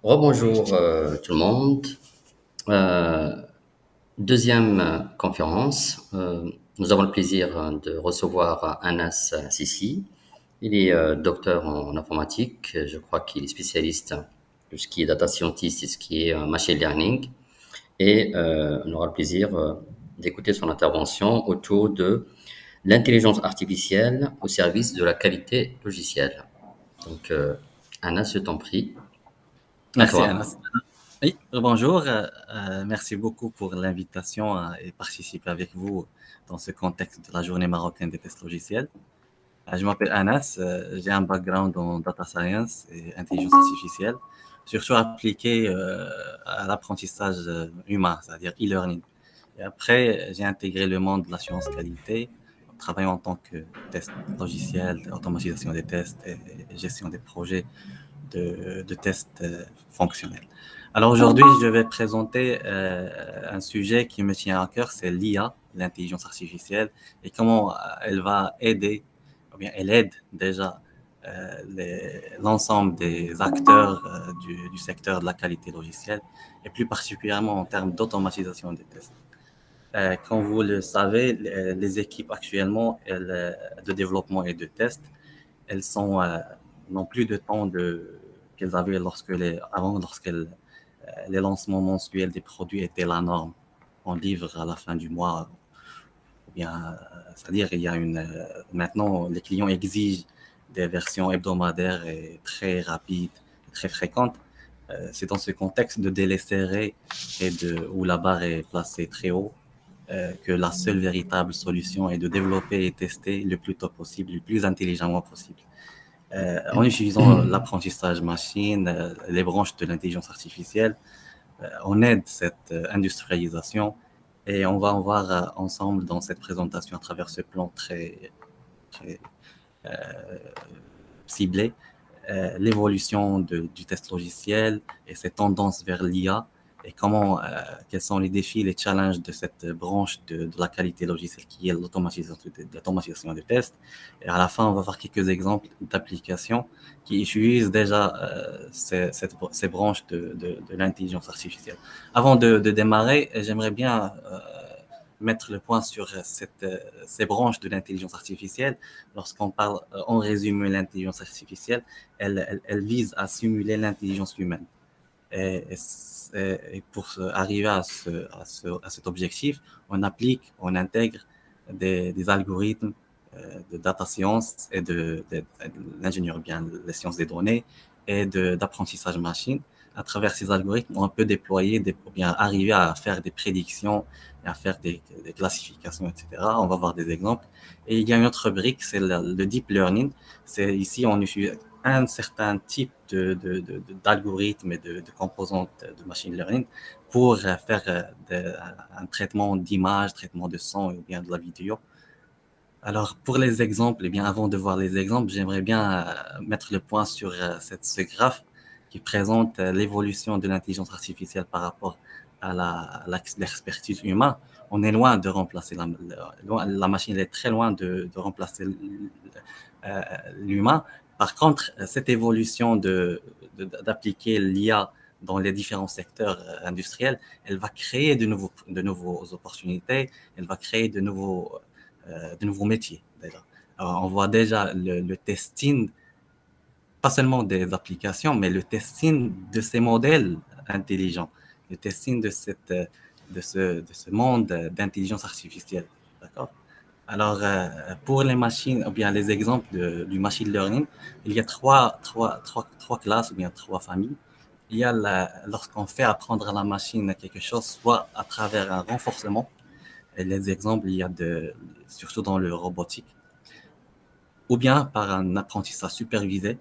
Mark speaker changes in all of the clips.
Speaker 1: Rebonjour tout le monde. Euh, Deuxième conférence. Nous avons le plaisir de recevoir Anas Sissi. Il est docteur en informatique. Je crois qu'il est spécialiste de ce qui est data scientist et ce qui est machine learning. Et on aura le plaisir d'écouter son intervention autour de l'intelligence artificielle au service de la qualité logicielle. Donc, Anas, je t'en prie. À
Speaker 2: Merci
Speaker 1: toi.
Speaker 2: Anas. Oui, bonjour. Merci beaucoup pour l'invitation et participer avec vous dans ce contexte de la journée marocaine des tests logiciels. Je m'appelle Anas, j'ai un background en data science et intelligence artificielle, surtout appliqué à l'apprentissage humain, c'est-à-dire e-learning. Et après, j'ai intégré le monde de l'assurance qualité, travaillant en tant que test logiciel, automatisation des tests et gestion des projets de tests fonctionnels. Alors aujourd'hui, je vais présenter un sujet qui me tient à cœur, c'est l'IA, l'intelligence artificielle, et comment elle va aider, ou bien elle aide déjà l'ensemble des acteurs du secteur de la qualité logicielle, et plus particulièrement en termes d'automatisation des tests. Comme vous le savez, les équipes actuellement de développement et de test, elles sont n'ont plus de temps qu'elles avaient lorsque les lancements mensuels des produits étaient la norme. On livre à la fin du mois, ou bien, c'est-à-dire il y a maintenant les clients exigent des versions hebdomadaires et très rapides, très fréquentes. C'est dans ce contexte de délai serré et où la barre est placée très haut que la seule véritable solution est de développer et tester le plus tôt possible, le plus intelligemment possible. En utilisant l'apprentissage machine, les branches de l'intelligence artificielle, on aide cette industrialisation et on va en voir ensemble dans cette présentation à travers ce plan très ciblé l'évolution du test logiciel et ses tendances vers l'IA et quels sont les défis, les challenges de cette branche de la qualité logicielle qui est l'automatisation des tests. Et à la fin, on va voir quelques exemples d'applications qui utilisent déjà ces branches de l'intelligence artificielle. Avant de démarrer, j'aimerais bien mettre le point sur ces branches de l'intelligence artificielle. Lorsqu'on parle en résumé l'intelligence artificielle, elle vise à simuler l'intelligence humaine. Et pour arriver à cet objectif, on intègre des algorithmes de data science et de l'ingénierie, bien les sciences des données et d'apprentissage machine. À travers ces algorithmes, on peut déployer, ou bien arriver à faire des prédictions et à faire des classifications, etc. On va voir des exemples. Et il y a une autre brique, c'est le deep learning. C'est ici, on utilise un certain type d'algorithmes et de composantes de machine learning pour faire un traitement d'image, traitement de son ou bien de la vidéo. Alors, pour les exemples, eh bien, avant de voir les exemples, j'aimerais bien mettre le point sur ce graphe qui présente l'évolution de l'intelligence artificielle par rapport à l'expertise humaine. On est loin de remplacer la machine, elle est très loin de remplacer l'humain. Par contre, cette évolution d'appliquer l'IA dans les différents secteurs industriels, elle va créer de nouveaux opportunités, elle va créer de nouveaux métiers déjà. Alors, on voit déjà le testing, pas seulement des applications, mais le testing de ces modèles intelligents, le testing de ce monde d'intelligence artificielle. D'accord? Alors, pour les machines, ou bien les exemples du machine learning, il y a trois classes, ou bien trois familles. Il y a lorsqu'on fait apprendre à la machine quelque chose, soit à travers un renforcement, et les exemples, surtout dans le robotique, ou bien par un apprentissage supervisé,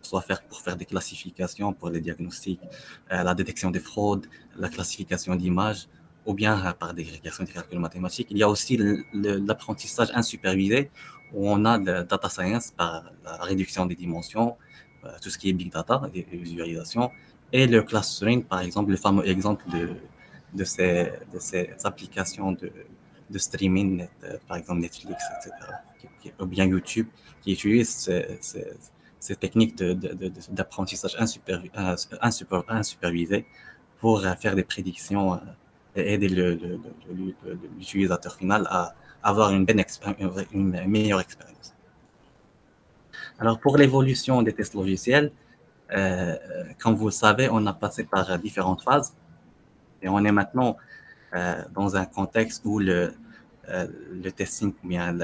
Speaker 2: soit pour faire des classifications pour les diagnostics, la détection des fraudes, la classification d'images, ou bien par des régressions des calculs mathématiques. Il y a aussi l'apprentissage insupervisé, où on a le data science par la réduction des dimensions, tout ce qui est big data et visualisation, et le clustering, par exemple, le fameux exemple de ces applications de streaming, par exemple Netflix, etc., ou bien YouTube, qui utilisent ces techniques d'apprentissage insupervisé pour faire des prédictions et aider l'utilisateur final à avoir une meilleure expérience. Alors, pour l'évolution des tests logiciels, comme vous le savez, on a passé par différentes phases et on est maintenant dans un contexte où le testing, ou bien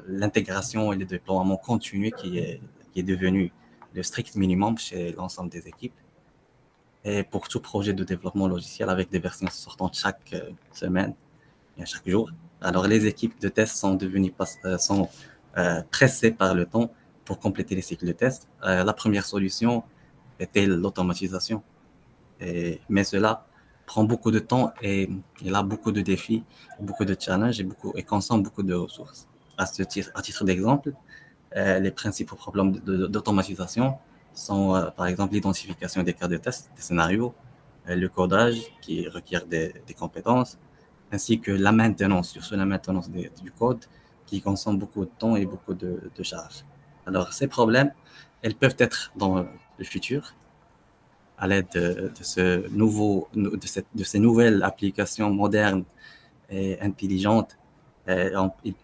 Speaker 2: l'intégration et le déploiement continu qui est devenu le strict minimum chez l'ensemble des équipes. Et pour tout projet de développement logiciel avec des versions sortantes chaque semaine et chaque jour. Alors, les équipes de test sont pressées par le temps pour compléter les cycles de test. La première solution était l'automatisation. Mais cela prend beaucoup de temps et il a beaucoup de défis, beaucoup de challenges et consomme beaucoup de ressources. À titre d'exemple, les principaux problèmes d'automatisation sont, par exemple, l'identification des cas de test, des scénarios, le codage qui requiert des compétences, ainsi que la maintenance, surtout la maintenance du code qui consomme beaucoup de temps et beaucoup de charges. Alors, ces problèmes, elles peuvent être dans le futur à l'aide de ces nouvelles applications modernes et intelligentes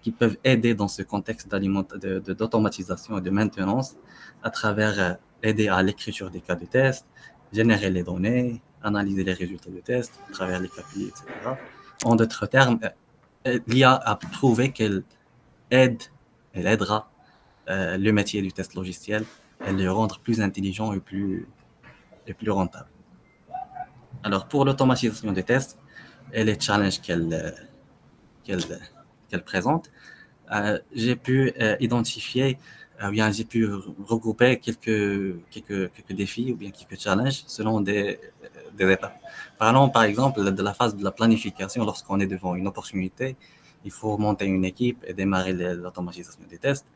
Speaker 2: qui peuvent aider dans ce contexte d'automatisation et de maintenance à travers aider à l'écriture des cas de test, générer les données, analyser les résultats de test à travers les KPI, etc. En d'autres termes, l'IA a prouvé qu'elle aidera le métier du test logiciel et le rendre plus intelligent et plus rentable. Alors, pour l'automatisation des tests et les challenges qu'elle présente, j'ai pu identifier, bien j'ai pu regrouper quelques défis ou bien quelques challenges selon des étapes. Parlons par exemple de la phase de la planification. Lorsqu'on est devant une opportunité, il faut monter une équipe et démarrer l'automatisation des tests.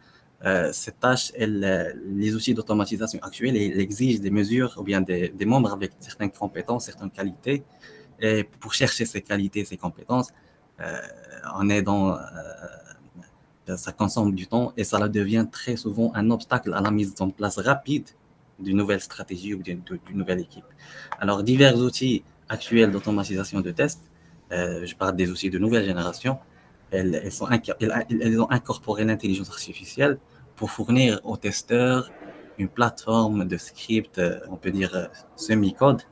Speaker 2: Cette tâche, les outils d'automatisation actuels, ils exigent des mesures ou bien des membres avec certaines compétences, certaines qualités. Et pour chercher ces qualités, ces compétences, on est ça consomme du temps et ça devient très souvent un obstacle à la mise en place rapide d'une nouvelle stratégie ou d'une nouvelle équipe. Alors, divers outils actuels d'automatisation de tests, je parle des outils de nouvelle génération, elles ont incorporé l'intelligence artificielle pour fournir aux testeurs une plateforme de script, on peut dire semi-code,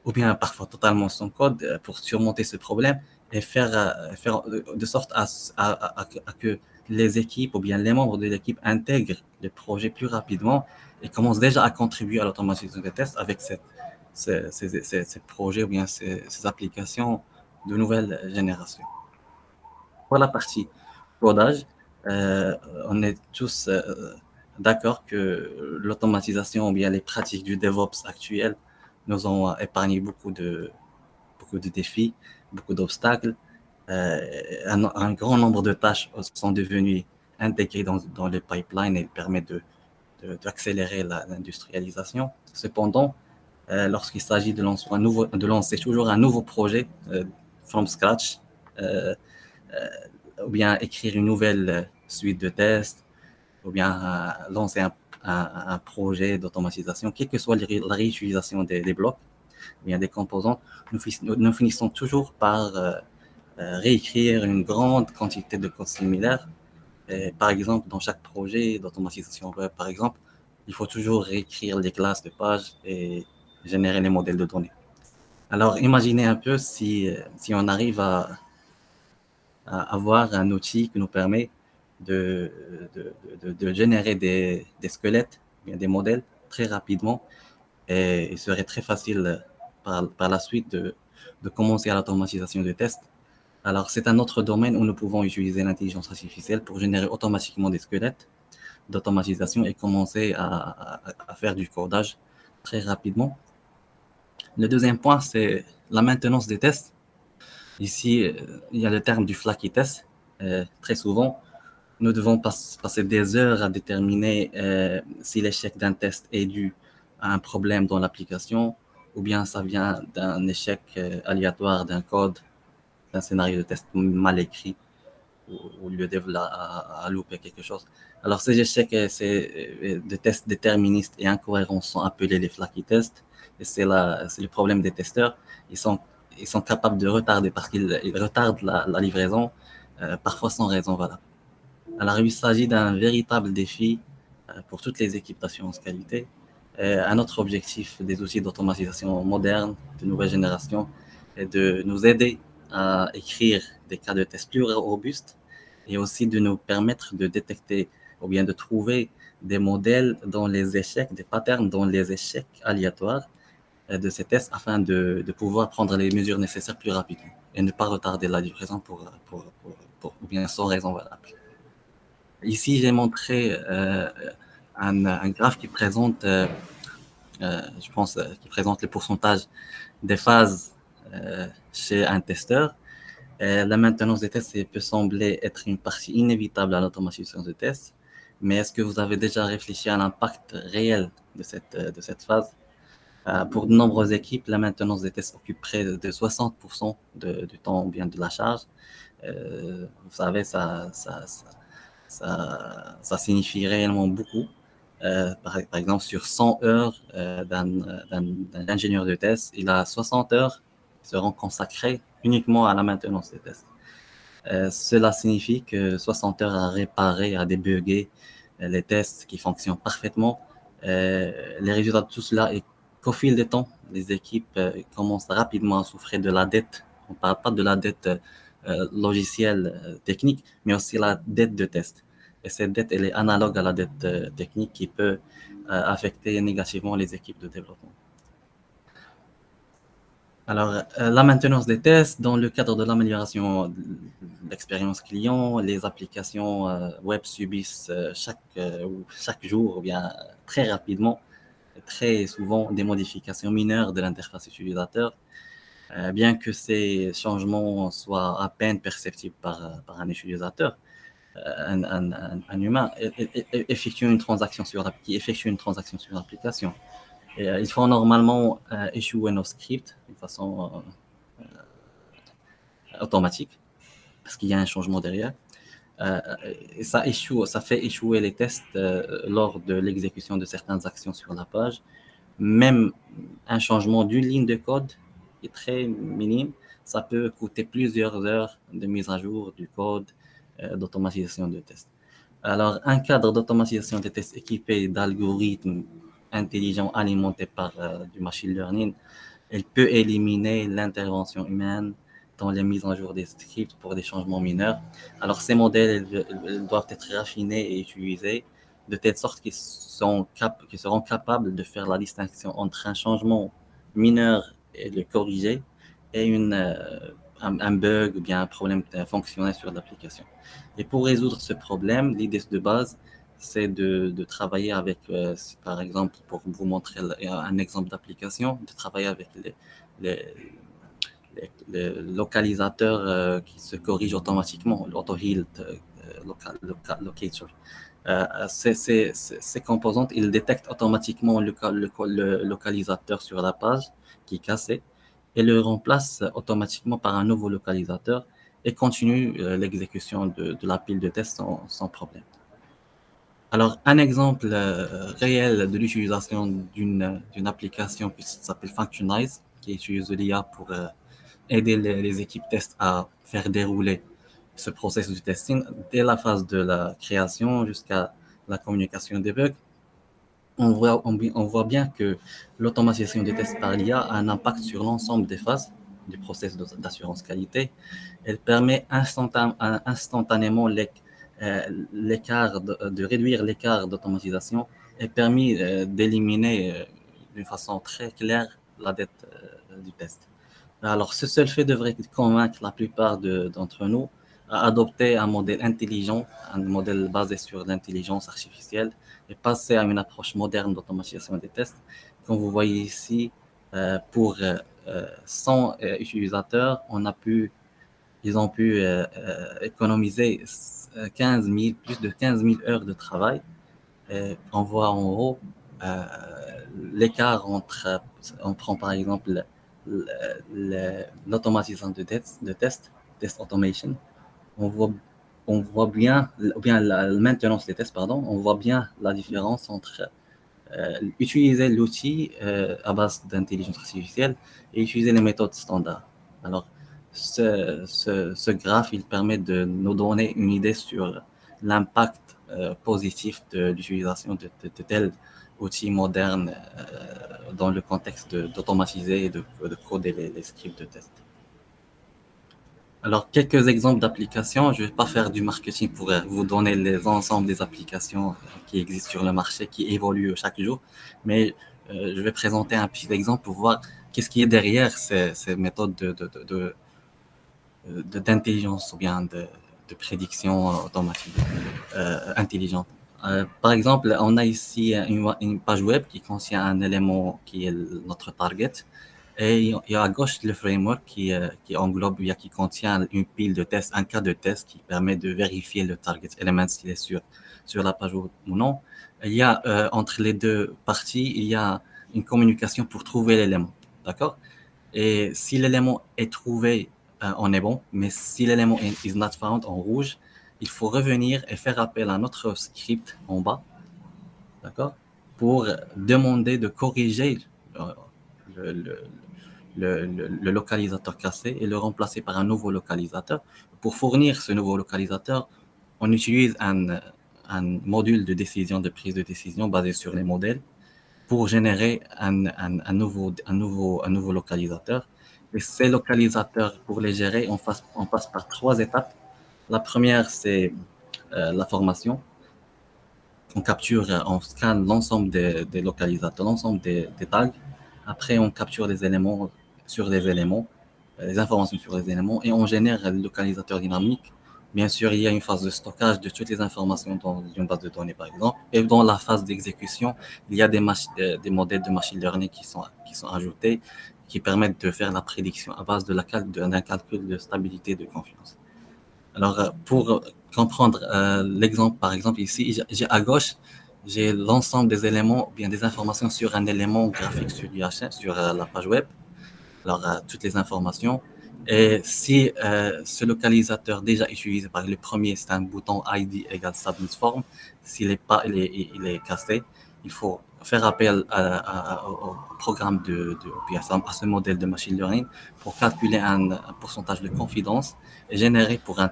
Speaker 2: ou bien parfois totalement sans code, pour surmonter ce problème et faire de sorte à que les équipes ou bien les membres de l'équipe intègrent le projet plus rapidement et commencent déjà à contribuer à l'automatisation des tests avec ces projets ou bien ces applications de nouvelle génération. Pour la partie codage, on est tous d'accord que l'automatisation ou bien les pratiques du DevOps actuelles nous ont épargné beaucoup de défis, beaucoup d'obstacles. Un grand nombre de tâches sont devenues intégrées dans les pipelines et permettent d'accélérer l'industrialisation. Cependant, lorsqu'il s'agit de lancer toujours un nouveau projet from scratch, ou bien écrire une nouvelle suite de tests, ou bien lancer un projet d'automatisation, quelle que soit la réutilisation des blocs, ou bien des composants, nous finissons toujours par réécrire une grande quantité de code similaire. Et par exemple, dans chaque projet d'automatisation web, par exemple, il faut toujours réécrire les classes de pages et générer les modèles de données. Alors, imaginez un peu si on arrive à avoir un outil qui nous permet de générer des squelettes, bien des modèles très rapidement, et il serait très facile par la suite de commencer à l'automatisation de tests. Alors, c'est un autre domaine où nous pouvons utiliser l'intelligence artificielle pour générer automatiquement des squelettes d'automatisation et commencer à faire du codage très rapidement. Le deuxième point, c'est la maintenance des tests. Ici, il y a le terme du flaky test. Très souvent, nous devons passer des heures à déterminer si l'échec d'un test est dû à un problème dans l'application ou bien ça vient d'un échec aléatoire d'un code, d'un scénario de test mal écrit ou le développeur a loupé quelque chose. Alors, ces échecs de tests déterministes et incohérents sont appelés les flaky tests. Et c'est le problème des testeurs. Ils sont capables de retarder parce qu'ils retardent la livraison, parfois sans raison valable. Alors, il s'agit d'un véritable défi pour toutes les équipes d'assurance qualité. Un autre objectif des outils d'automatisation modernes, de nouvelle génération, est de nous aider à écrire des cas de tests plus robustes et aussi de nous permettre de détecter ou bien de trouver des modèles dans les échecs, des patterns dans les échecs aléatoires de ces tests afin de pouvoir prendre les mesures nécessaires plus rapidement et ne pas retarder la livraison ou bien sans raison valable. Ici, j'ai montré un graphe qui présente, je pense, qui présente le pourcentage des phases chez un testeur. La maintenance des tests peut sembler être une partie inévitable à l'automatisation des tests, mais est-ce que vous avez déjà réfléchi à l'impact réel de cette phase? Pour de nombreuses équipes, la maintenance des tests occupe près de 60% du temps ou bien de la charge. Vous savez, ça signifie réellement beaucoup. Par exemple, sur 100 heures d'un ingénieur de test, il a 60 heures qui seront consacrées uniquement à la maintenance des tests. Cela signifie que 60 heures à réparer, à débugger les tests qui fonctionnent parfaitement. Les résultats de tout cela est qu'au fil du temps, les équipes commencent rapidement à souffrir de la dette. On ne parle pas de la dette logicielle technique, mais aussi la dette de test. Et cette dette, elle est analogue à la dette technique qui peut affecter négativement les équipes de développement. Alors, la maintenance des tests dans le cadre de l'amélioration de l'expérience client, les applications web subissent chaque jour ou bien très rapidement, très souvent des modifications mineures de l'interface utilisateur, bien que ces changements soient à peine perceptibles par un utilisateur. Un humain qui effectue une transaction sur l'application. Il faut normalement échouer nos scripts de façon automatique parce qu'il y a un changement derrière. Et ça fait échouer les tests lors de l'exécution de certaines actions sur la page. Même un changement d'une ligne de code est très minime. Ça peut coûter plusieurs heures de mise à jour du code d'automatisation de tests. Alors, un cadre d'automatisation de tests équipé d'algorithmes intelligents alimentés par du machine learning, elle peut éliminer l'intervention humaine dans les mises en jour des scripts pour des changements mineurs. Alors, ces modèles ils doivent être raffinés et utilisés de telle sorte qu'ils seront capables de faire la distinction entre un changement mineur et le corriger et un bug ou bien un problème fonctionnel sur l'application. Et pour résoudre ce problème, l'idée de base, c'est de travailler avec, par exemple, pour vous montrer un exemple d'application, de travailler avec les localisateurs qui se corrigent automatiquement, l'auto-heal locator. Ces composantes, ils détectent automatiquement le localisateur sur la page qui est cassé et le remplacent automatiquement par un nouveau localisateur et continue l'exécution de la pile de tests sans problème. Alors, un exemple réel de l'utilisation d'une application qui s'appelle Functionize, qui utilise l'IA pour aider les équipes test à faire dérouler ce processus de testing dès la phase de la création jusqu'à la communication des bugs. On voit bien que l'automatisation des tests par l'IA a un impact sur l'ensemble des phases du processus d'assurance qualité. Elle permet instantanément de réduire l'écart d'automatisation et permet d'éliminer d'une façon très claire la dette du test. Alors, ce seul fait devrait convaincre la plupart d'entre nous à adopter un modèle intelligent, un modèle basé sur l'intelligence artificielle et passer à une approche moderne d'automatisation des tests. Comme vous voyez ici, pour 100 utilisateurs, ils ont pu économiser plus de 15 000 heures de travail. Et on voit en haut l'écart entre, on prend par exemple l'automatisation de test automation. On on voit bien, ou bien la maintenance des tests, pardon, on voit bien la différence entre utiliser l'outil à base d'intelligence artificielle et utiliser les méthodes standards. Alors, ce graphe, il permet de nous donner une idée sur l'impact positif de l'utilisation de tels outils modernes dans le contexte d'automatiser et de coder les scripts de test. Alors, quelques exemples d'applications. Je ne vais pas faire du marketing pour vous donner les ensembles des applications qui existent sur le marché, qui évoluent chaque jour, mais je vais présenter un petit exemple pour voir qu'est-ce qui est derrière ces méthodes d'intelligence ou bien de prédiction automatique intelligente. Par exemple, on a ici une page web qui contient un élément qui est notre target. Et il y a à gauche le framework qui englobe, qui contient une pile de tests, un cas de test qui permet de vérifier le target element s'il est sur la page ou non. Il y a entre les deux parties, il y a une communication pour trouver l'élément, d'accord? Et si l'élément est trouvé, on est bon, mais si l'élément is not found en rouge, il faut revenir et faire appel à notre script en bas, d'accord? Pour demander de corriger le localisateur cassé et le remplacer par un nouveau localisateur. Pour fournir ce nouveau localisateur, on utilise un module de décision, de prise de décision basé sur les modèles pour générer un nouveau localisateur. Et ces localisateurs, pour les gérer, on passe par 3 étapes. La première, c'est la formation. On scanne l'ensemble des localisateurs, l'ensemble des tags. Après, on capture les éléments sur les éléments, les informations sur les éléments, et on génère le localisateur dynamique. Bien sûr, il y a une phase de stockage de toutes les informations dans une base de données, par exemple. Et dans la phase d'exécution, il y a des modèles de machine learning qui sont ajoutés, qui permettent de faire la prédiction à base d'un calcul de stabilité de confiance. Alors, pour comprendre l'exemple, par exemple, ici, j'ai à gauche, j'ai l'ensemble des éléments, bien des informations sur un élément graphique sur l'IHM, sur la page web. Alors, toutes les informations. Et si ce localisateur déjà utilisé par le premier, c'est un bouton ID égale submit form, s'il est pas, il est cassé, il faut faire appel au programme à ce modèle de machine learning pour calculer un pourcentage de confidence et générer pour un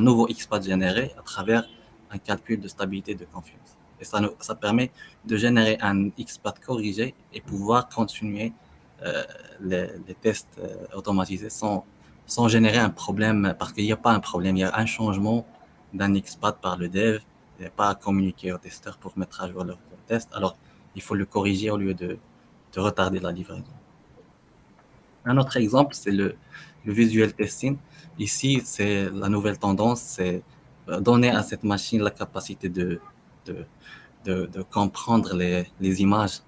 Speaker 2: nouveau XPath généré à travers un calcul de stabilité de confiance. Et ça permet de générer un XPath corrigé et pouvoir continuer les tests automatisés sans générer un problème, parce qu'il n'y a pas un problème, il y a un changement d'un XPath par le dev, il n'y a pas à communiquer aux testeurs pour mettre à jour leur test, alors il faut le corriger au lieu de retarder la livraison. Un autre exemple, c'est le visual testing. Ici, c'est la nouvelle tendance, c'est donner à cette machine la capacité de comprendre les images.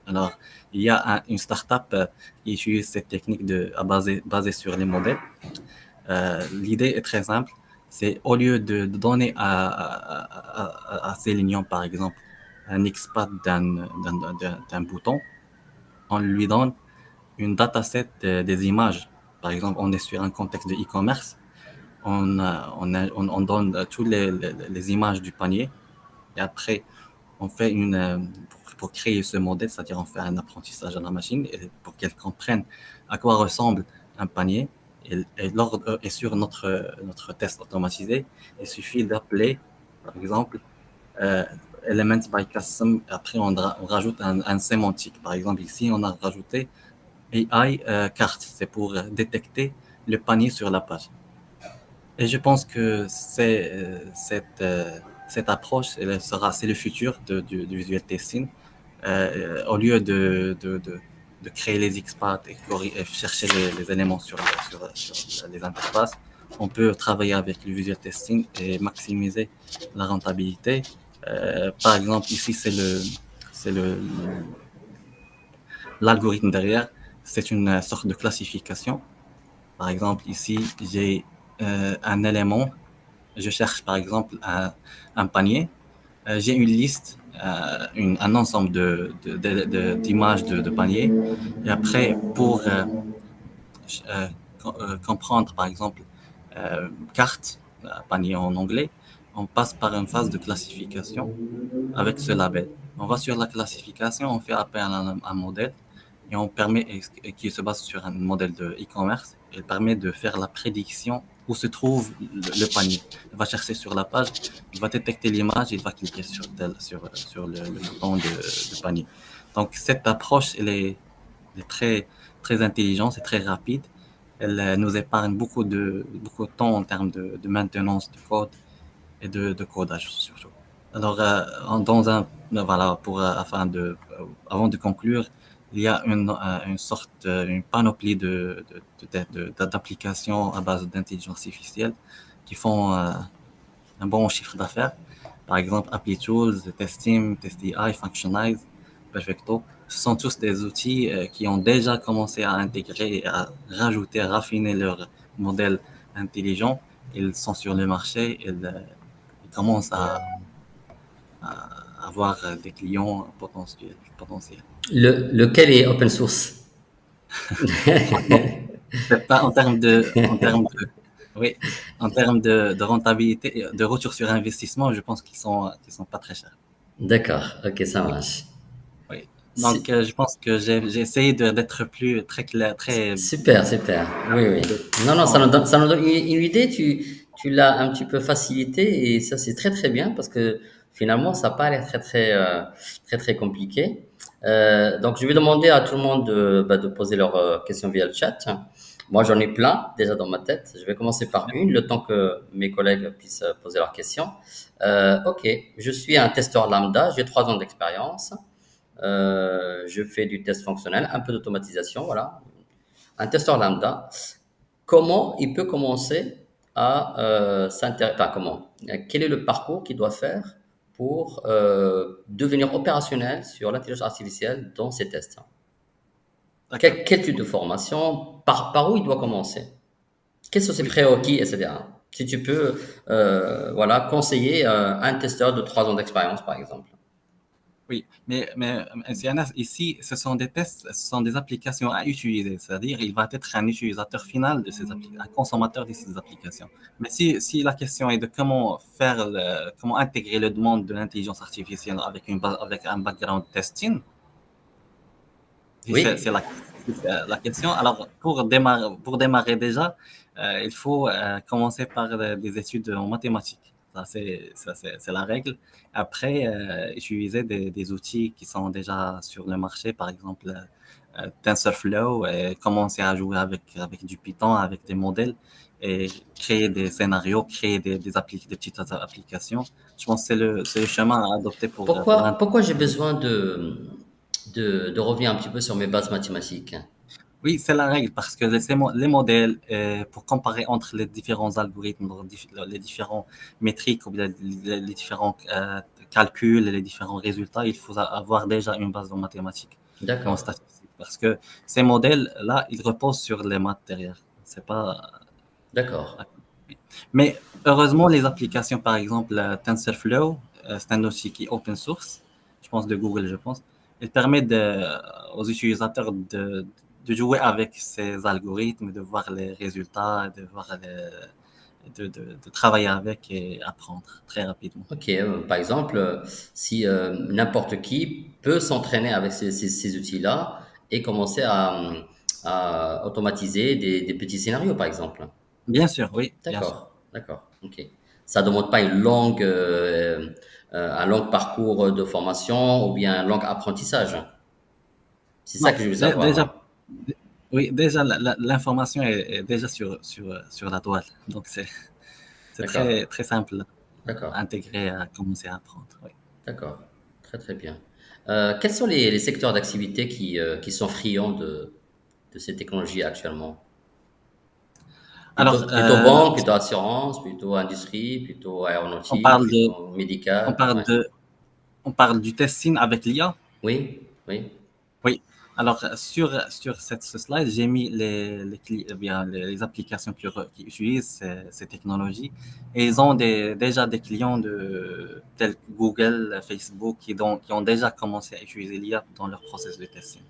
Speaker 2: Alors, il y a une startup qui utilise cette technique basée sur les modèles. L'idée est très simple. C'est au lieu de donner à Céline, par exemple, un XPath d'un bouton, on lui donne une dataset des images. Par exemple, on est sur un contexte de e-commerce. On donne toutes les images du panier. Et après, on fait pour créer ce modèle, c'est-à-dire on fait un apprentissage à la machine pour qu'elle comprenne à quoi ressemble un panier. Et sur notre test automatisé, il suffit d'appeler, par exemple, Elements by Custom. Après, on rajoute un sémantique. Par exemple, ici, on a rajouté AI carte. C'est pour détecter le panier sur la page. Et je pense que cette approche, c'est le futur du visual testing. Au lieu de créer les XPath et chercher les éléments sur les interfaces, on peut travailler avec le visual testing et maximiser la rentabilité. Par exemple, ici, c'est l'algorithme derrière. C'est une sorte de classification. Par exemple, ici, j'ai un élément. Je cherche, par exemple, un panier. J'ai une liste, un ensemble d'images de paniers. Et après, pour comprendre, par exemple, carte, panier en anglais, on passe par une phase de classification avec ce label. On va sur la classification, on fait appel à un modèle et on permet, qui se base sur un modèle de e-commerce, il permet de faire la prédiction où se trouve le panier. Il va chercher sur la page, il va détecter l'image, il va cliquer sur le bouton de panier. Donc cette approche, elle est très intelligente et très rapide. Elle nous épargne beaucoup de temps en termes de maintenance du code et de codage surtout. Alors, voilà, avant de conclure, il y a une panoplie d'applications à base d'intelligence artificielle qui font un bon chiffre d'affaires. Par exemple, Apply Tools, Testim, TestEI, Functionize, Perfecto. Ce sont tous des outils qui ont déjà commencé à intégrer, à rajouter, à raffiner leur modèle intelligent. Ils sont sur le marché, ils commencent à avoir des clients potentiels.
Speaker 1: Lequel est open source?
Speaker 2: Franchement, c'est pas oui, en termes de rentabilité, de retour sur investissement, je pense qu'ils sont pas très chers.
Speaker 1: D'accord, ok, ça marche.
Speaker 2: Oui. Donc,
Speaker 1: Si-
Speaker 2: je pense que j'ai essayé d'être plus très clair, très
Speaker 1: Super, super. Oui, oui. Non, non, ça nous donne une idée. Tu l'as un petit peu facilité et ça, c'est très, très bien parce que finalement, ça n'a pas l'air très, très, très, très compliqué. Donc, je vais demander à tout le monde de poser leurs questions via le chat. Moi, j'en ai plein déjà dans ma tête. Je vais commencer par une, le temps que mes collègues puissent poser leurs questions. Ok, je suis un testeur lambda, j'ai 3 ans d'expérience. Je fais du test fonctionnel, un peu d'automatisation, voilà. Un testeur lambda, comment il peut commencer à s'intéresser, enfin comment, quel est le parcours qu'il doit faire pour devenir opérationnel sur l'intelligence artificielle dans ses tests?
Speaker 2: d'accord.
Speaker 1: Quel type de formation, par où il doit commencer? Quels sont ses
Speaker 2: Oui.
Speaker 1: prérequis, etc. Si tu peux, voilà, conseiller un testeur de 3 ans d'expérience, par exemple.
Speaker 2: Oui, mais CNS, ici, ce sont des tests, ce sont des applications à utiliser, c'est-à-dire il va être un utilisateur final de ces applications, un consommateur de ces applications. Mais si la question est de comment intégrer le monde de l'intelligence artificielle avec un background testing, si
Speaker 1: Oui,
Speaker 2: c'est la question. Alors, pour démarrer déjà, il faut commencer par des études en mathématiques. C'est la règle. Après, utiliser des outils qui sont déjà sur le marché, par exemple TensorFlow, et commencer à jouer avec du Python, avec des modèles, et créer des scénarios, créer des petites applications. Je pense que c'est le chemin à adopter pour
Speaker 1: pourquoi j'ai besoin de revenir un petit peu sur mes bases mathématiques?
Speaker 2: Oui, c'est la règle parce que les modèles, pour comparer entre les différents algorithmes, les différents métriques, ou bien les différents calculs et les différents résultats, il faut avoir déjà une base en mathématiques et en
Speaker 1: D'accord,
Speaker 2: statistique parce que ces modèles-là, ils reposent sur les maths derrière. C'est pas.
Speaker 1: d'accord,
Speaker 2: Mais heureusement, les applications, par exemple, TensorFlow, c'est un outil qui est open source, je pense de Google, je pense. Il permet aux utilisateurs de jouer avec ces algorithmes, de voir les résultats, de travailler avec et apprendre très rapidement.
Speaker 1: ok. Par exemple, si n'importe qui peut s'entraîner avec ces outils-là et commencer à automatiser des petits scénarios, par exemple.
Speaker 2: Bien sûr, oui, bien sûr.
Speaker 1: D'accord, d'accord, ok. Ça ne demande pas un long parcours de formation ou bien un long apprentissage. C'est ça
Speaker 2: Non,
Speaker 1: que je veux savoir,
Speaker 2: déjà,
Speaker 1: moi.
Speaker 2: oui, déjà, l'information est déjà sur la toile. Donc, c'est
Speaker 1: D'accord,
Speaker 2: très simple
Speaker 1: d'accord,
Speaker 2: à intégrer, à commencer à apprendre. Oui.
Speaker 1: d'accord. Très, très bien. Quels sont les secteurs d'activité qui sont friands de ces technologies actuellement?
Speaker 2: Alors,
Speaker 1: Plutôt banque, plutôt assurance, plutôt industrie, plutôt
Speaker 2: on
Speaker 1: aéronautique,
Speaker 2: parle de,
Speaker 1: plutôt
Speaker 2: on
Speaker 1: médical.
Speaker 2: parle
Speaker 1: Ouais.
Speaker 2: de, on parle du testing avec l'IA.
Speaker 1: Oui, oui.
Speaker 2: Oui. Alors, sur ce slide, j'ai mis les applications qui utilisent ces technologies. Et ils ont déjà des clients tels que Google, Facebook, qui ont déjà commencé à utiliser l'IA dans leur processus de testing.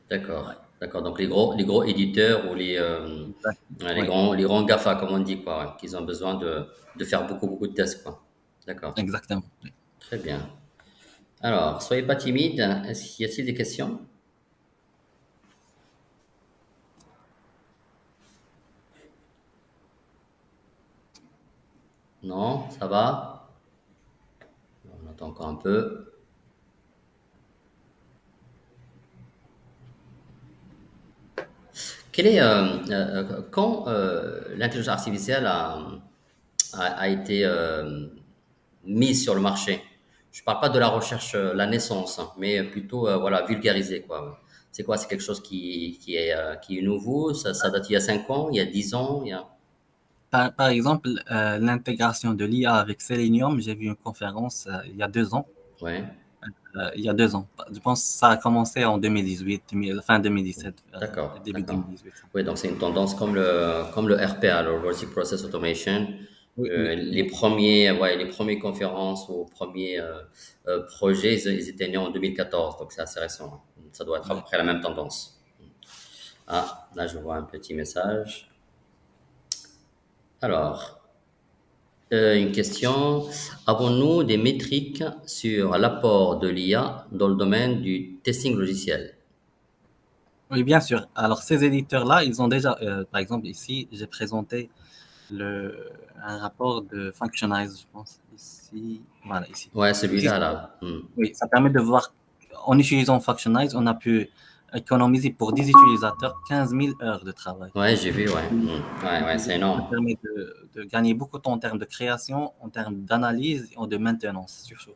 Speaker 1: D'accord,
Speaker 2: Ouais,
Speaker 1: d'accord. Donc les gros éditeurs ou
Speaker 2: exact. Oui,
Speaker 1: les grands GAFA, comme on dit, quoi, ouais, qu'ils ont besoin de faire beaucoup de tests, quoi. D'accord,
Speaker 2: exactement. Oui.
Speaker 1: très bien. Alors, soyez pas timide. Est-ce qu'il y a-t-il des questions? Non, ça va? On attend encore un peu. Quand l'intelligence artificielle a été mise sur le marché? Je ne parle pas de la recherche, la naissance, hein, mais plutôt voilà, vulgarisée, quoi. C'est quoi? C'est quelque chose qui est nouveau? Ça date il y a 5 ans, il y a 10 ans, il y a...
Speaker 2: Par exemple, l'intégration de l'IA avec Selenium, j'ai vu une conférence il y a 2 ans.
Speaker 1: Ouais,
Speaker 2: Il y a 2 ans. Je pense que ça a commencé en 2018, fin 2017,
Speaker 1: d'accord,
Speaker 2: début
Speaker 1: d'accord.
Speaker 2: 2018.
Speaker 1: Oui, donc c'est une tendance comme le RPA, le Robotic Process Automation.
Speaker 2: Oui, oui, oui.
Speaker 1: Les premiers conférences ou premiers projets, ils étaient nés en 2014, donc c'est assez récent. Ça doit être à peu
Speaker 2: Ouais.
Speaker 1: près la même tendance. Ah, là, je vois un petit message. Alors, une question. Avons-nous des métriques sur l'apport de l'IA dans le domaine du testing logiciel?
Speaker 2: Oui, bien sûr. Alors, ces éditeurs-là, ils ont déjà, par exemple, ici, j'ai présenté un rapport de Functionize, je pense, ici, voilà, ici.
Speaker 1: Ouais,
Speaker 2: Ici,
Speaker 1: celui-là, là. Hmm.
Speaker 2: oui, ça permet de voir, en utilisant Functionize, on a pu économiser pour 10 utilisateurs 15 000 heures de travail.
Speaker 1: Ouais, j'ai vu, ouais. Hmm. Ouais, ouais, c'est
Speaker 2: Ça
Speaker 1: énorme.
Speaker 2: permet de gagner beaucoup de temps en termes de création, en termes d'analyse et de maintenance, surtout.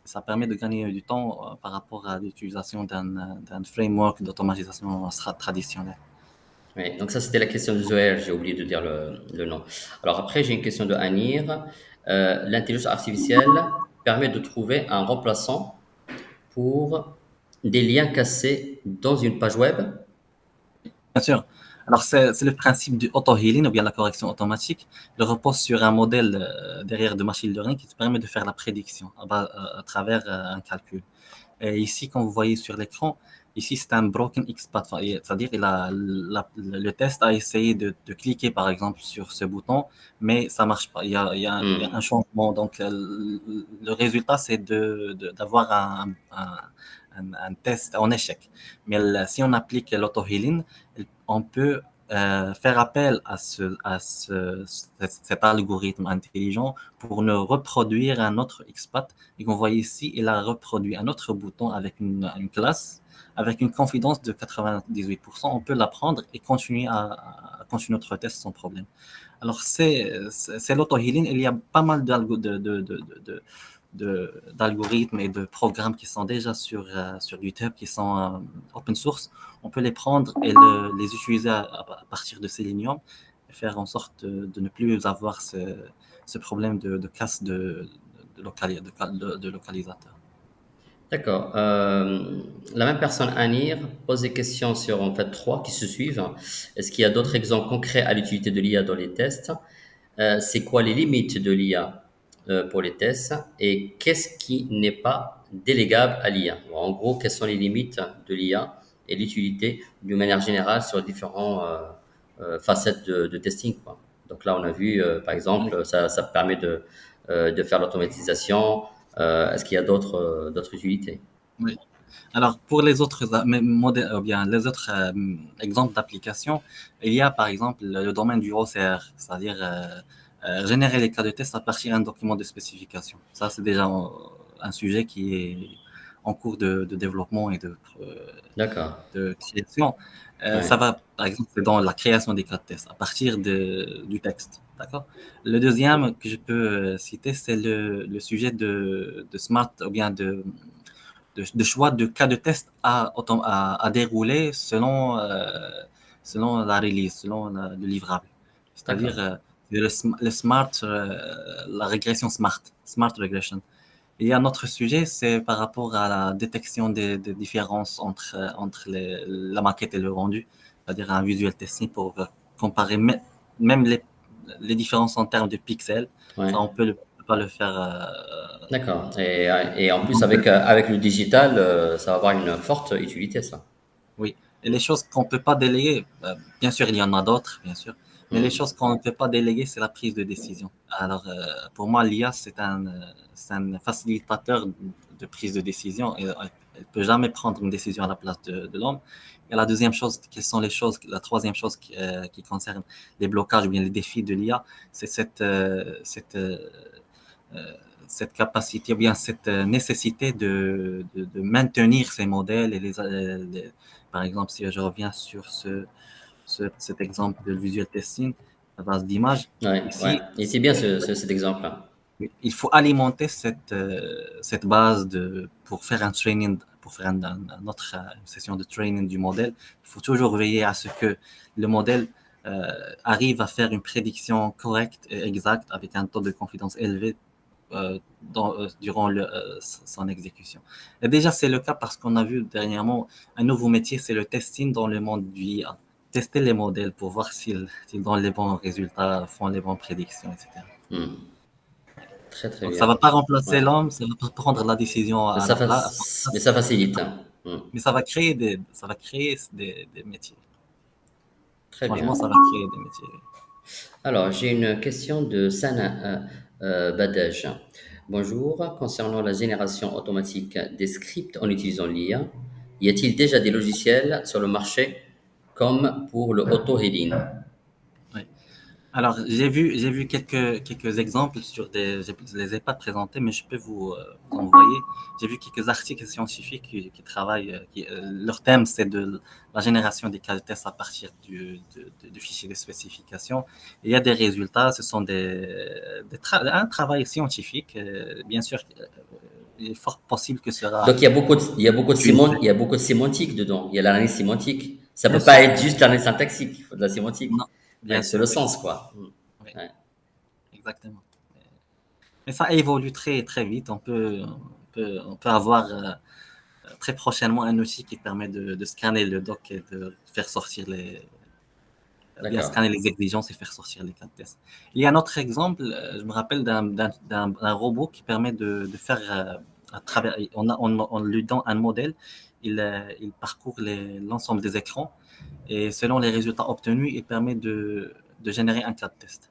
Speaker 2: Ça permet de gagner du temps par rapport à l'utilisation d'un framework d'automatisation traditionnel.
Speaker 1: Oui, donc ça, c'était la question de Zoé, j'ai oublié de dire le nom. Alors après, j'ai une question de Anir. L'intelligence artificielle permet de trouver un remplaçant pour des liens cassés dans une page web.
Speaker 2: Bien sûr. Alors, c'est le principe du auto-healing ou bien la correction automatique. Il repose sur un modèle derrière de machine learning qui te permet de faire la prédiction à travers un calcul. Et ici, comme vous voyez sur l'écran, ici, c'est un broken XPath. Enfin, c'est-à-dire le test a essayé de cliquer, par exemple, sur ce bouton, mais ça marche pas. Il y a un
Speaker 1: Hmm.
Speaker 2: changement. Donc, le résultat, c'est d'avoir un test en échec. Mais si on applique l'auto-healing, on peut faire appel cet algorithme intelligent pour nous reproduire un autre XPath. Et qu'on voit ici, il a reproduit un autre bouton avec une classe, avec une confidence de 98%. On peut la prendre et à continuer notre test sans problème. Alors, c'est l'auto-healing. Il y a pas mal d'algorithmes et de programmes qui sont déjà sur YouTube, qui sont open source. On peut les prendre et les utiliser à partir de Selenium et faire en sorte de ne plus avoir ce problème de casse de localisateur.
Speaker 1: D'accord. La même personne, Anir, pose des questions sur en fait trois qui se suivent. Est-ce qu'il y a d'autres exemples concrets à l'utilité de l'IA dans les tests? C'est quoi les limites de l'IA pour les tests? Et qu'est-ce qui n'est pas délégable à l'IA? Bon, en gros, quelles sont les limites de l'IA et l'utilité d'une manière générale sur différentes facettes de testing, quoi. Donc là, on a vu, par
Speaker 2: Oui.
Speaker 1: exemple, ça permet de faire l'automatisation. Est-ce qu'il y a d'autres utilités?
Speaker 2: Oui. Alors, pour les autres modèles, ou bien les autres exemples d'applications, il y a par exemple le domaine du OCR, c'est-à-dire générer les cas de test à partir d'un document de spécification. Ça, c'est déjà un sujet qui est en cours de développement et
Speaker 1: D'accord.
Speaker 2: de création. Ça
Speaker 1: Ouais.
Speaker 2: va, par exemple, c'est dans la création des cas de test à partir du texte. D'accord? Le deuxième que je peux citer, c'est le sujet de smart, ou bien de choix de cas de test à dérouler selon la release, selon le livrable. C'est-à-dire
Speaker 1: D'accord.
Speaker 2: le smart, la régression smart regression. Il y a un autre sujet, c'est par rapport à la détection des différences entre la maquette et le rendu, c'est-à-dire un visual testing pour comparer même les différences en termes de pixels.
Speaker 1: Ouais.
Speaker 2: Ça, on peut pas le faire.
Speaker 1: D'accord. Et en plus, avec le digital, ça va avoir une forte utilité, ça.
Speaker 2: Oui. Et les choses qu'on ne peut pas déléguer, bien sûr, il y en a d'autres, bien sûr, mais les choses qu'on ne peut pas déléguer, c'est la prise de décision. Alors, pour moi, l'IA, c'est un facilitateur de prise de décision. Et, elle ne peut jamais prendre une décision à la place de l'homme. Et la deuxième chose, quelles sont les choses, la troisième chose qui concerne les blocages ou bien les défis de l'IA, c'est euh, cette capacité, ou bien cette nécessité de maintenir ces modèles et par exemple, si je reviens sur cet exemple de visual testing à base d'images,
Speaker 1: Ouais, ouais.
Speaker 2: ici,
Speaker 1: Et c'est bien cet exemple-là.
Speaker 2: il faut alimenter cette base pour faire un training, pour faire une autre session de training du modèle. Il faut toujours veiller à ce que le modèle arrive à faire une prédiction correcte et exacte avec un taux de confidence élevé durant son exécution. Et déjà, c'est le cas parce qu'on a vu dernièrement un nouveau métier, c'est le testing dans le monde du IA. Tester les modèles pour voir s'ils donnent les bons résultats, font les bonnes prédictions, etc.
Speaker 1: Très, très
Speaker 2: Donc, ça
Speaker 1: bien.
Speaker 2: ne va pas remplacer
Speaker 1: Ouais.
Speaker 2: l'homme, ça va pas prendre la décision
Speaker 1: Mais
Speaker 2: à
Speaker 1: ça,
Speaker 2: la place,
Speaker 1: mais ça facilite.
Speaker 2: mais ça va créer des métiers.
Speaker 1: Très bien.
Speaker 2: Franchement, ça va créer des métiers.
Speaker 1: Alors, j'ai une question de Sana Badej. Bonjour, concernant la génération automatique des scripts en utilisant l'IA, y a-t-il déjà des logiciels sur le marché comme pour le auto-heading?
Speaker 2: Ouais. Alors, j'ai vu quelques exemples sur je les ai pas présentés, mais je peux vous envoyer. J'ai vu quelques articles scientifiques qui travaillent, leur thème, c'est de la génération des cas de tests à partir du fichier de spécification. Et il y a des résultats, ce sont un travail scientifique. Bien sûr, il est fort possible que sera
Speaker 1: Donc,
Speaker 2: utilisé.
Speaker 1: il y a beaucoup de sémantique dedans. Il y a l'analyse sémantique. Ça
Speaker 2: Bien
Speaker 1: peut pas
Speaker 2: sûr,
Speaker 1: être juste l'analyse syntaxique. Il faut de la sémantique.
Speaker 2: non, bien
Speaker 1: Ouais, c'est le
Speaker 2: sûr, oui,
Speaker 1: sens, quoi.
Speaker 2: oui,
Speaker 1: Ouais.
Speaker 2: exactement. Mais ça évolue très vite. On peut avoir très prochainement un outil qui permet de scanner le doc et de faire sortir bien
Speaker 1: D'accord.
Speaker 2: scanner les exigences et faire sortir les cas de test. Il y a un autre exemple, je me rappelle d'un robot qui permet de faire à travers, on lui donne un modèle, il parcourt l'ensemble des écrans et selon les résultats obtenus, il permet de générer un cas de test.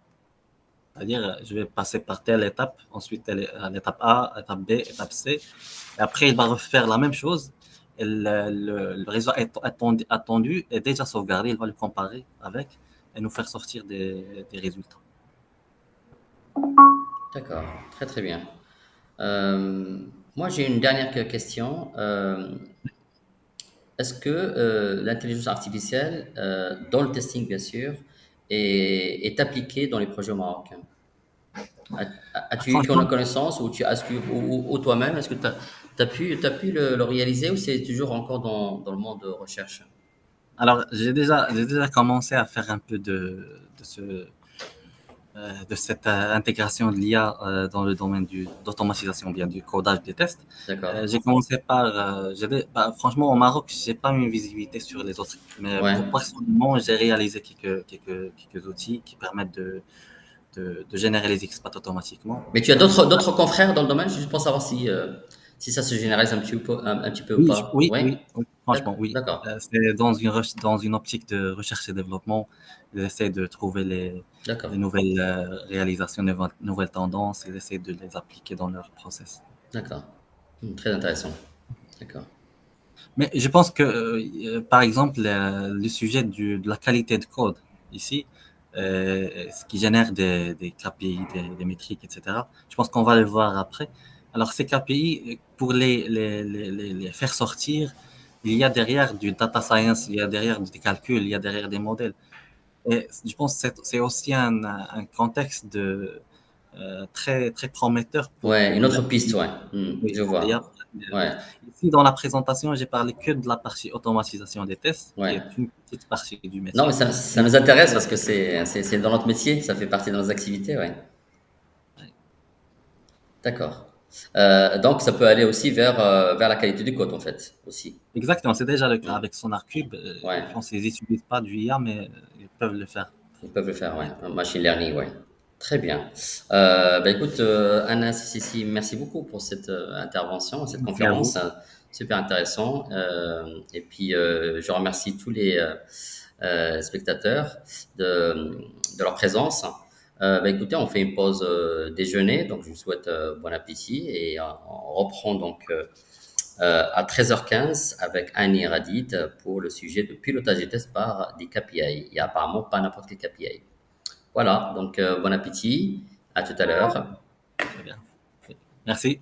Speaker 2: C'est-à-dire, je vais passer par telle étape, ensuite l'étape A, étape B, étape C. Et après, il va refaire la même chose. Et le résultat attendu est déjà sauvegardé. Il va le comparer avec et nous faire sortir des résultats.
Speaker 1: D'accord. Très, très bien. Moi, j'ai une dernière question. Est-ce que l'intelligence artificielle, dans le testing bien sûr, est appliquée dans les projets au Maroc? As-tu eu
Speaker 2: Franchement,
Speaker 1: connaissance ou, ou toi-même, est-ce que tu t'as pu le réaliser ou c'est toujours encore dans le monde de recherche?
Speaker 2: alors j'ai déjà commencé à faire un peu de cette intégration de l'IA dans le domaine d'automatisation, bien du codage des tests.
Speaker 1: D'accord.
Speaker 2: J'ai commencé par, franchement, au Maroc, j'ai pas une visibilité sur les autres, mais
Speaker 1: Ouais.
Speaker 2: pour personnellement, j'ai réalisé quelques outils qui permettent de générer les exploits automatiquement.
Speaker 1: Mais tu as d'autres confrères dans le domaine, juste pour savoir si, si ça se généralise un petit peu ou pas. Oui?
Speaker 2: Oui, franchement, oui.
Speaker 1: D'accord.
Speaker 2: C'est dans une optique de recherche et développement. Ils essaient de trouver
Speaker 1: D'accord.
Speaker 2: les nouvelles réalisations, les nouvelles tendances, ils essaient de les appliquer dans leur process.
Speaker 1: D'accord. Très intéressant. D'accord.
Speaker 2: Mais je pense que, par exemple, le sujet de la qualité de code ici, ce qui génère des KPI, des métriques, etc., je pense qu'on va le voir après. Alors, ces KPI, pour les faire sortir, il y a derrière du data science, il y a derrière des calculs, il y a derrière des modèles. Et je pense que c'est aussi un contexte très prometteur
Speaker 1: Ouais, une
Speaker 2: pour
Speaker 1: autre piste, ouais.
Speaker 2: oui,
Speaker 1: Je
Speaker 2: pour l'IA.
Speaker 1: vois. Ouais,
Speaker 2: Ici, dans la présentation, j'ai parlé que de la partie automatisation des tests, qui
Speaker 1: ouais.
Speaker 2: est une petite partie du
Speaker 1: Non, mais
Speaker 2: métier.
Speaker 1: ça nous intéresse parce que c'est dans notre métier, ça fait partie de nos activités, ouais. D'accord. Donc, ça peut aller aussi vers la qualité du code, en fait, aussi.
Speaker 2: Exactement, c'est déjà le cas
Speaker 1: Mm.
Speaker 2: avec SonarCube.
Speaker 1: Ouais,
Speaker 2: Je pense qu'ils n'utilisent pas du IA, mais ils peuvent le faire.
Speaker 1: ils peuvent le faire, ouais. Un machine learning, ouais. Très bien. Bah, écoute, Anna, merci beaucoup pour cette intervention, cette
Speaker 2: Merci à vous.
Speaker 1: conférence. super intéressant. Et puis, je remercie tous les spectateurs de leur présence. Écoutez, on fait une pause déjeuner, donc je vous souhaite bon appétit et on reprend donc à 13h15 avec Annie Radid pour le sujet de pilotage des tests par des KPI et apparemment pas n'importe quel KPI. Voilà, donc bon appétit, à tout à l'heure.
Speaker 2: Très bien. Merci.